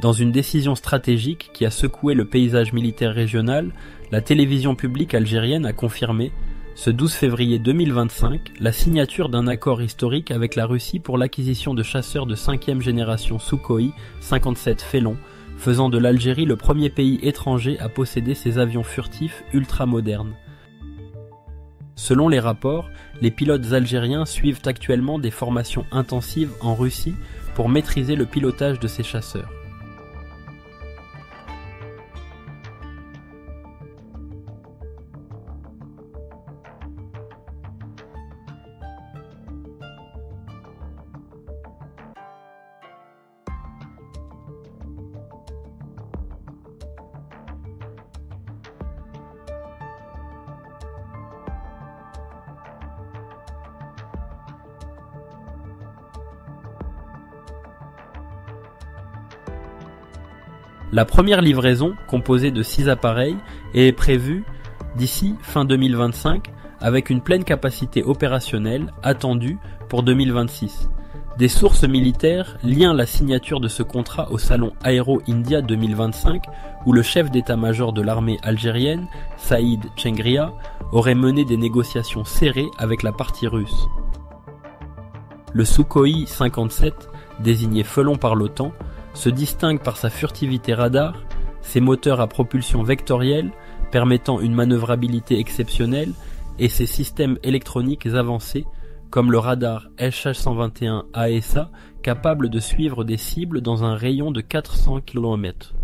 Dans une décision stratégique qui a secoué le paysage militaire régional, la télévision publique algérienne a confirmé, ce 12 février 2025, la signature d'un accord historique avec la Russie pour l'acquisition de chasseurs de 5e génération Sukhoi 57 Félon, faisant de l'Algérie le premier pays étranger à posséder ces avions furtifs ultramodernes. Selon les rapports, les pilotes algériens suivent actuellement des formations intensives en Russie pour maîtriser le pilotage de ces chasseurs. La première livraison, composée de 6 appareils, est prévue d'ici fin 2025 avec une pleine capacité opérationnelle attendue pour 2026. Des sources militaires lient la signature de ce contrat au salon Aero India 2025 où le chef d'état-major de l'armée algérienne, Saïd Chengria, aurait mené des négociations serrées avec la partie russe. Le Sukhoi 57, désigné Felon par l'OTAN, se distingue par sa furtivité radar, ses moteurs à propulsion vectorielle permettant une manœuvrabilité exceptionnelle et ses systèmes électroniques avancés comme le radar SH-121 AESA capable de suivre des cibles dans un rayon de 400 km.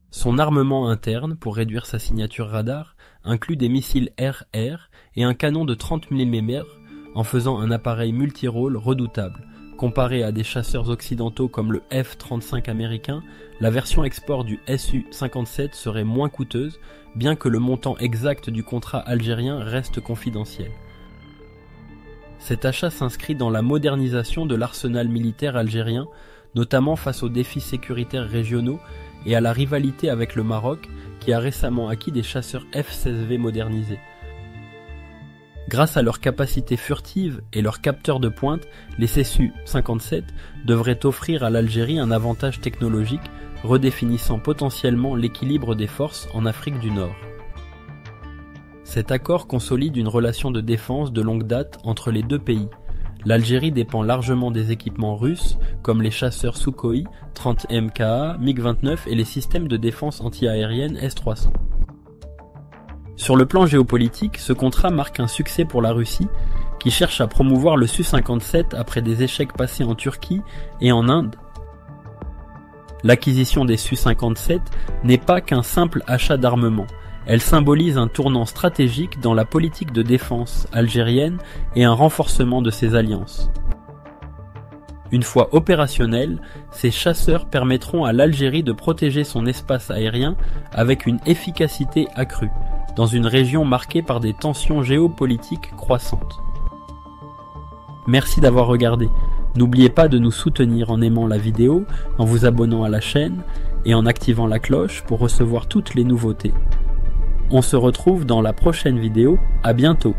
Son armement interne pour réduire sa signature radar inclut des missiles air-air et un canon de 30 mm en faisant un appareil multirôle redoutable. Comparé à des chasseurs occidentaux comme le F-35 américain, la version export du Su-57 serait moins coûteuse, bien que le montant exact du contrat algérien reste confidentiel. Cet achat s'inscrit dans la modernisation de l'arsenal militaire algérien, notamment face aux défis sécuritaires régionaux et à la rivalité avec le Maroc, qui a récemment acquis des chasseurs F-16V modernisés. Grâce à leur capacité furtive et leurs capteurs de pointe, les Su-57 devraient offrir à l'Algérie un avantage technologique, redéfinissant potentiellement l'équilibre des forces en Afrique du Nord. Cet accord consolide une relation de défense de longue date entre les deux pays. L'Algérie dépend largement des équipements russes, comme les chasseurs Sukhoi, 30 MKA, MiG-29 et les systèmes de défense anti-aérienne S-300. Sur le plan géopolitique, ce contrat marque un succès pour la Russie, qui cherche à promouvoir le Su-57 après des échecs passés en Turquie et en Inde. L'acquisition des Su-57 n'est pas qu'un simple achat d'armement, elle symbolise un tournant stratégique dans la politique de défense algérienne et un renforcement de ses alliances. Une fois opérationnels, ces chasseurs permettront à l'Algérie de protéger son espace aérien avec une efficacité accrue, dans une région marquée par des tensions géopolitiques croissantes. Merci d'avoir regardé. N'oubliez pas de nous soutenir en aimant la vidéo, en vous abonnant à la chaîne et en activant la cloche pour recevoir toutes les nouveautés. On se retrouve dans la prochaine vidéo, à bientôt.